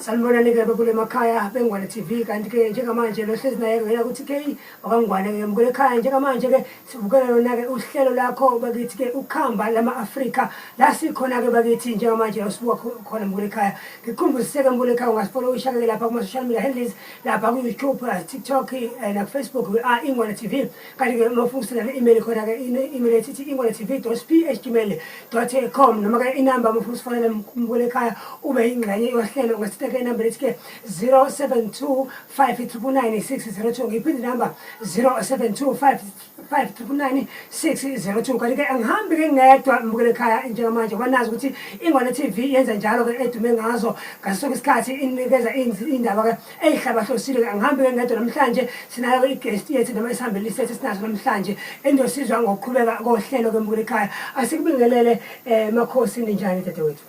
Sanibonani-ke bebule emakhaya beNgwane TV kanti-ke njengamanje lo hlezi naye ngena ukuthi ke wakangwane-ke mbukele ekhaya njengamanje-ke sibukela lona-ke uhlelo lakho bakithi-ke ukuhamba lama-Afrika la sikhona-ke bakithi njengamanje sibuka khona mbukele ekhaya ngikhumbusise-ke mbukele ekhaya ungasifollowisha-ke lapha kuma-social media handles lapha ku-YouTube, TikTok naku-Facebook Ingwane TV kanti-ke mawufuna le-email khona-ke email ethi ingwanetv.sp@gmail.com noma-ke inamba mawufuna usifonele mbukele ekhaya ube yingxenye yohlelo ungasiteka inamba lethi-ke 072 599 602 ngiphinde inamba 072 599 602 kanti-ke angihambi-ke ngedwa mbukele ekhaya njengamanje kwanazi ukuthi Ingwane TV yenza njalo-ke edume ngazo ngaso sonke isikhathi inikeza indaba-ke ey'hlabahlosile angihambi-ke ngedwa namhlanje sinayo i-guest yethu noma isihambeli sethu sinazo namhlanje endosizwa ngokuqhubeka kohlelo-ke mbukele ekhaya asikubingelele Makhosi ninjani dadewethu?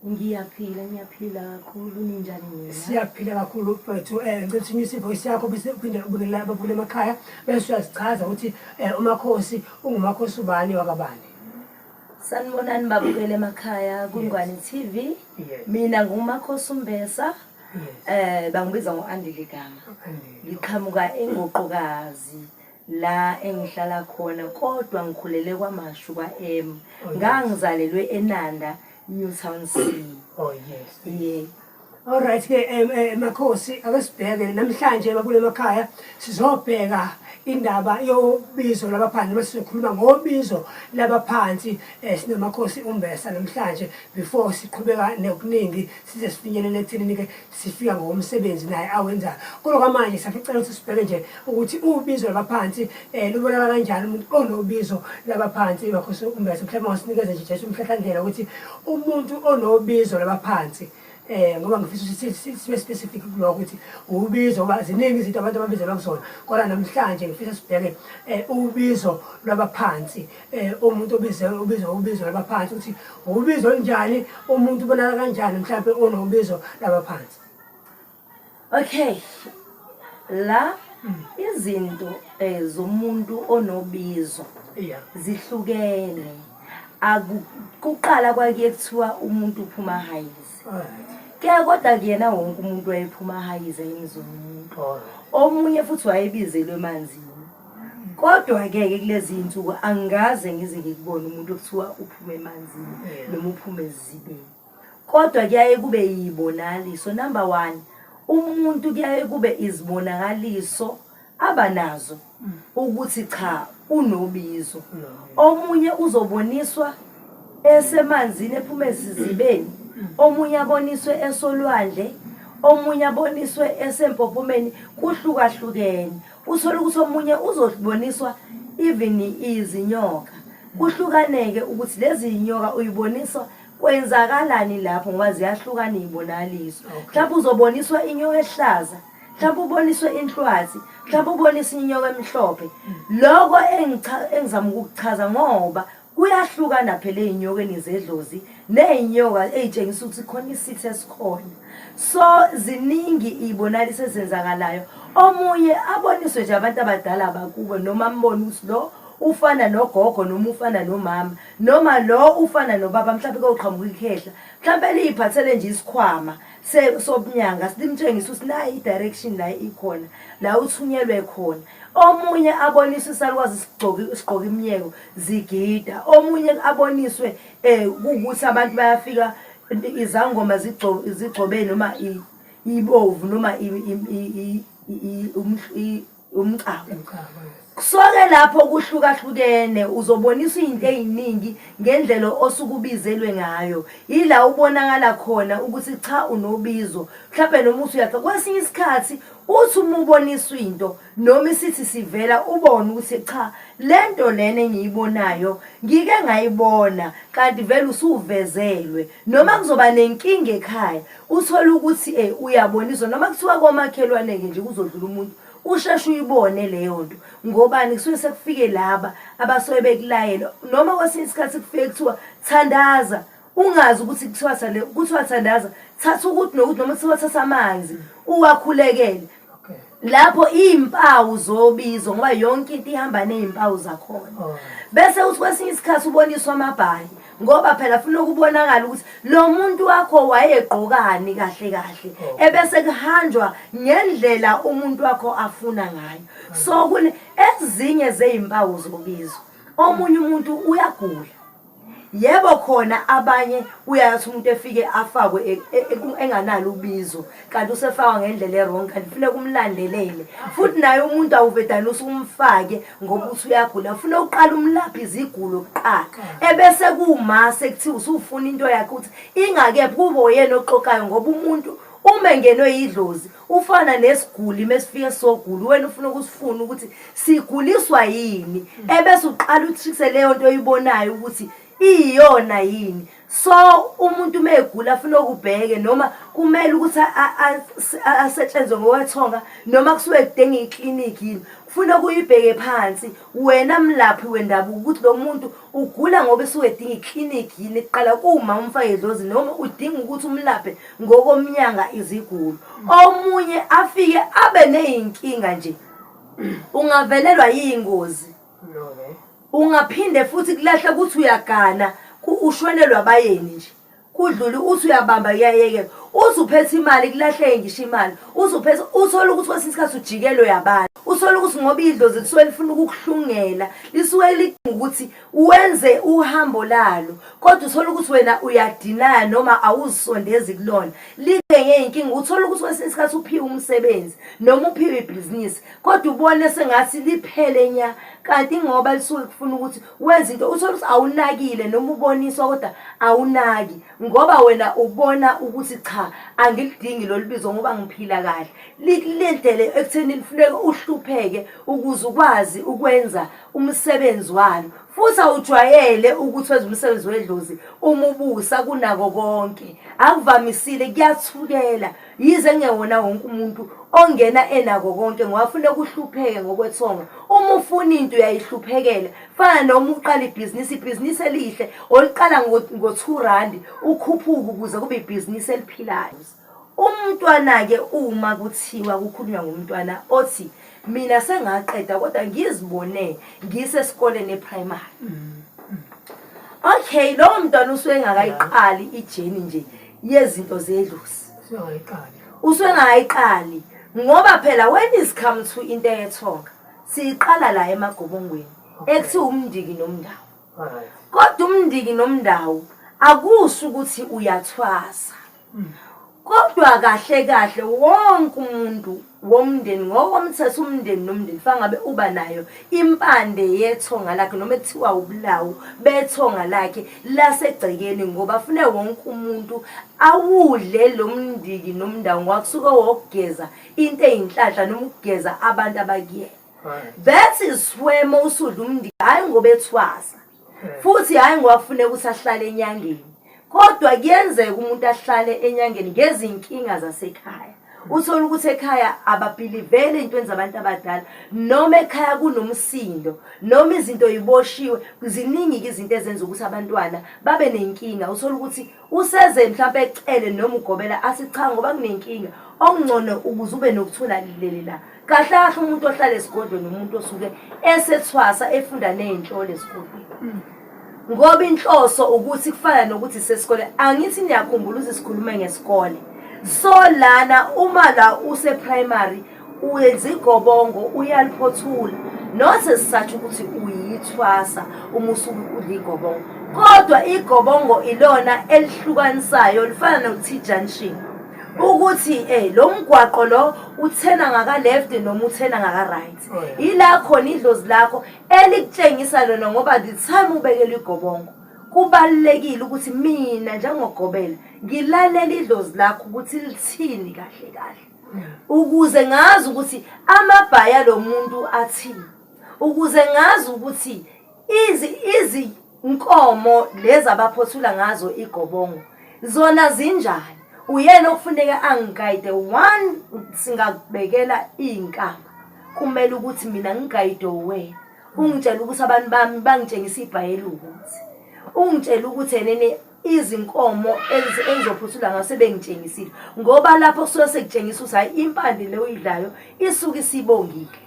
Ngiyaphila kakhulu ninjani nina? Siyaphila kakhulu mfethu ngicela ukuthi unyuse ivoice yakho bese uphinde ubukele ababukele emakhaya bese uyasichaza ukuthi uMakhosi unguMakhosi ubani wakabani. Sanibonani babukele emakhaya kuNgwane TV. Mina nguMakhosi Umbesa. Bangibiza ngoAndile Gama. Ngiqhamuka eNgoqokazi la engihlala khona kodwa ngikhulele kwaMashu kwaM. Ngangizalelwe eNanda Newtown C. Oh yes. Yeah. All right ke Makhosi akasibheke namhlanje babule emakhaya sizobheka indaba yobizo labaphansi bese sikhuluma ngobizo labaphansi sinoMakhosi Umbesa namhlanje before siqhubeka nokuningi size sifinyelele ekutheni ke sifika ngomsebenzi naye awenza kodwa manje siyacela ukuthi sibheke nje ukuthi ubizo labaphansi lubonakala kanjani umuntu onobizo labaphansi Makhosi Umbesa mhlawumbe ngasinikeze nje umhlahlandlela ukuthi umuntu onobizo labaphansi ngoba ngifisa ukuthi sibe specific kuloko ukuthi ubizo ngoba ziningi izinto abantu ababizelwa kusona kodwa namhlanje ngifisa sibheke ubizo lwabaphansi umuntu ubizo lwabaphansi ukuthi ubizo njani umuntu ubonakala kanjani mhlawumbe onobizo lwabaphansi. Okay, la izinto zomuntu onobizo zihlukene akuqala kwakuye kuthiwa umuntu uphuma highs. Ke kodwa kuyena wonke umuntu wayephuma highs emizweni umuntu omunye futhi wayebizelwe emanzini kodwa ke kulezi insuku angaze ngize ngikubona umuntu okuthiwa uphume emanzini noma uphume ezibeni kodwa kuyaye kube yibonaliso. Number 1 umuntu kuyaye kube izibonakaliso abanazo ukuthi cha unobizo. Omunye uzoboniswa esemanzini ephume ezibeni, omunye aboniswe esolwandle, omunye aboniswe esempophomeni kuhlukahlukene. Uthola ukuthi omunye uzoboniswa even izinyoka kuhlukaneke ukuthi lezi inyoka uyiboniswa kwenzakalani lapho ngoba ziyahlukana izibonaliso. Mhlawumbe uzoboniswa inyoka ehlaza, mhlawumbe uboniswe inhlwathi, mhlawumbe uboniswe inyoka emhlophe. Lokho engizama ukuchaza ngoba kuyahlukana phela einyokeni zedlozi neinyoka ezitshengisa ukuthi khona isithe esikhona. So ziningi izibonaliso ezenzakalayo. Omunye aboniswe nje abantu abadala bakubo noma mbone ukuthi lo ufana nogogo noma ufana nomama noma lo ufana nobaba mhlawumbe koqhamuka ikhehla mhlawumbe liphathele nje isikhwama sobunyanga silimtshengisa ukuthi nayi i-direction la ikhona la uthunyelwe khona. Omunye aboniswe isalukwazi siqoqa iminyeko zigida, omunye aboniswe ukuthi abantu bayafika izangoma zigcobe noma ibovu noma umqaba. Soke lapho kuhlukahlukene uzoboniswa izinto eziningi ngendlela osukubizelwe ngayo. Yila ubonakala khona ukuthi cha unobizo. Mhlawumbe noma usuyaca kwesinye isikhathi uthi uma uboniswa into noma isithi sivela ubone ukuthi cha lento lena engiyibonayo ngike ngayibona kanti vele usuvezelwe noma kuzoba nenkinga ekhaya uthola ukuthi uyaboniswa noma kuthiwa komakhelwane nje kuzodlula umuntu usheshe uyibone leyo nto ngobani kusuke sekufike laba abasoye bekulayela noma kwesinye isikhathi kufike kuthiwa thandaza ungazi ukuthi kuthiwa thandaza thatha ukuthi nokuthi noma kuthiwa thatha amanzi uwakhulekele. Lapho izimpawu zobizo ngoba yonke into ihamba nezimpawu zakhona. Bese uthi kwesinye isikhathi uboniswa amabhayi ngoba phela funa ukubonakala ukuthi lo muntu wakho wayegqokani kahle kahle ebese kuhanjwa ngendlela umuntu wakho afuna ngayo. So kune ezinye zezimpawu zobizo. Omunye umuntu uyagula. Yebo khona abanye uyathi umuntu efike afakwe enganalo ubizo kanti usefaka ngendlela errong kanti kufanele kumlandelele futhi naye umuntu awuvedana usumfake ngoba uthi uyagula ufuna uqala umlaphi izigulo kuqala ebese kuma sekuthiwa usufuna into yakhe ukuthi ingakephi kubo yena oxokayo ngoba umuntu uma engenwe yidlozi ufana nesiguli mesifike sogula wena ufuna ukusifuna ukuthi siguliswa yini ebese uqala uthikise leyo nto oyibonayo ukuthi iyona yini. So umuntu megula afuna ukubheke noma kumele ukuthi asetshenzwe ngokwethonga noma kusuke kudenge iclinic yini ufuna ukuyibheke phansi wena mlaphi wendabuko ukuthi lo muntu ugula ngoba esuke edinga iclinic yini iqala uma umfake idlozi noma udinga ukuthi umlaphe ngokomnyanga izigulo. Omunye afike abe nezinkinga nje ungavelelwa yingozi ungaphinde futhi kulahle ukuthi uyagana ushonelwa bayeni nje kudlula uthi uyabamba kuyayeke uthi uphethe imali kulahle ngisho imali uthi uphethe uthola ukuthi kwesinye isikhathi ujikelwe yabantu uthola ukuthi ngoba idlozi lisuke lifuna ukukuhlungela lisuke lidinga ukuthi wenze uhambo lalo kodwa uthola ukuthi wena uyadinaya noma awuzisondezi kulona lidenge inkinga uthola ukuthi kwesinye isikhathi uphiwe umsebenzi noma uphiwe ibhizinisi kodwa ubone sengathi liphele nya kanti ngoba lisuke kufuna ukuthi wenze into uthola ukuthi awunakile noma uboniswa kodwa awunaki ngoba wena ubona ukuthi cha angilidingi lo libizo ngoba ngiphila kahle lilendele ekutheni lifuneka uhlupheke ukuze ukwazi ukwenza umsebenzi walo futhi awujwayele ukuthi wenze umsebenzi wedlozi umubusa kunako konke akuvamisile kuyathukela yize ngewona wonke umuntu ongena enako konke ngoba ufuna ukuhlupheke ngokwethonga uma ufuna into uyayihluphekela fana noma uqala ibhizinisi elihle oliqala ngo2 rand ukhuphuka ukuze kube ibhizinisi eliphilayo. Umntwana ke uma kuthiwa kukhulunywa ngomntwana othi mina sengaqeda kodwa ngizibone ngisesikoleni eprimary. Okay lo mntwana usuke engakayiqali ijeni nje yezinto zedlozi usuke engayiqali ngoba phela when is come to into yethonga siyiqala la emagobongweni ethi umndiki nomndawo kodwa umndiki nomndawo akusho ukuthi uyathwasa kodwa kahle kahle wonke umuntu womndeni ngokomthetho umndeni nomndeni fangabe uba nayo impande yethonga lakhe noma ekuthiwa ubulawo bethonga lakhe lasegcekeni ngoba ufune wonke umuntu awudle lo mndiki nomndawo ngokusuka wokugeza into eyinhlanhla noma ukugeza abantu abakuyena. That is where usudla umndiki hayi ngoba ethwasa futhi hayi ngoba ufune ukuthi ahlale enyangeni kodwa kuyenzeka umuntu ahlale enyangeni ngezinkinga zasekhaya uthola ukuthi ekhaya ababhilivele intweni zabantu abadala noma ekhaya kunomsindo noma izinto yiboshiwe ziningi izinto ezenza ukuthi abantwana babe nenkinga uthola ukuthi useze mhlawumbe ecele noma ugobela asicha ngoba kunenkinga okungcono ukuze ube nokuthula leli la kahle kahle umuntu ohlala esigodlweni umuntu osuke esethwasa efunda nezinhlolo esigodlweni ngoba inhloso ukuthi kufana nokuthi sesikole angithi niyakhumbula ukuthi sikhulume ngesikole so lana uma la use primary uyenza igobongo uyaliphothula nose sisathi ukuthi uyithwasa uma usuku udligobongo kodwa igobongo ilona elihlukanisayo lifana nokuthi junction ukuthi lo mgwaqo lo uthena ngaka left noma uthena ngaka right ila khona idlozi lakho elikutshengisa lona ngoba the time ubekela igobongo kubalekile ukuthi mina njengogobela ngilalela idlozi lakho ukuthi lithini kahle kahle ukuze ngazi ukuthi amabhaya lo muntu athini ukuze ngazi ukuthi izi inkomo lezi abaphothula ngazo igobongo zona zinjani uyena okufuneka angiguide one singakubekela inkamba kumele ukuthi mina ngiguide wena ungitshela ukuthi abantu bami bangitshengisa ibhayela ukuthi ungitshela ukuthi enene izinkomo engizophuthula ngaso bengitshengisile ngoba lapho kusuke sekutshengisa ukuthi hayi impande leyo idlayo isuke isibongile.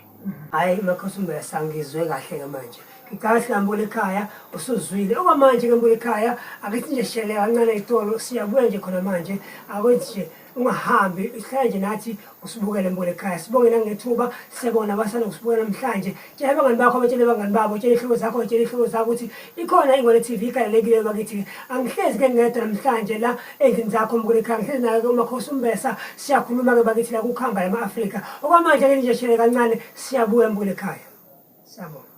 Hayi makhosi umbesa ngizwe kahle manje ngicabanga sihambule ekhaya usuzwile okwamanje ke mbule ekhaya akithi nje shele kancane itolo siyabuya nje khona manje akwenzi nje ungahambi ihlanje nathi usibukele mbule ekhaya sibonge nangethuba siyabona abasana ukusibukela namhlanje tshela abangani bakho abatshele abangani babo tshela ihlobo zakho tshela ihlobo zakho ukuthi ikhona ingwane TV ikhalelekile bakithi angihlezi ke ngedwa namhlanje la endlini zakho mbule ekhaya ngihlezi naye uMakhosi Umbesa siyakhuluma ke bakithi la kukhamba ema-Afrika okwamanje ke nje shele kancane siyabuya mbule ekhaya siyabona.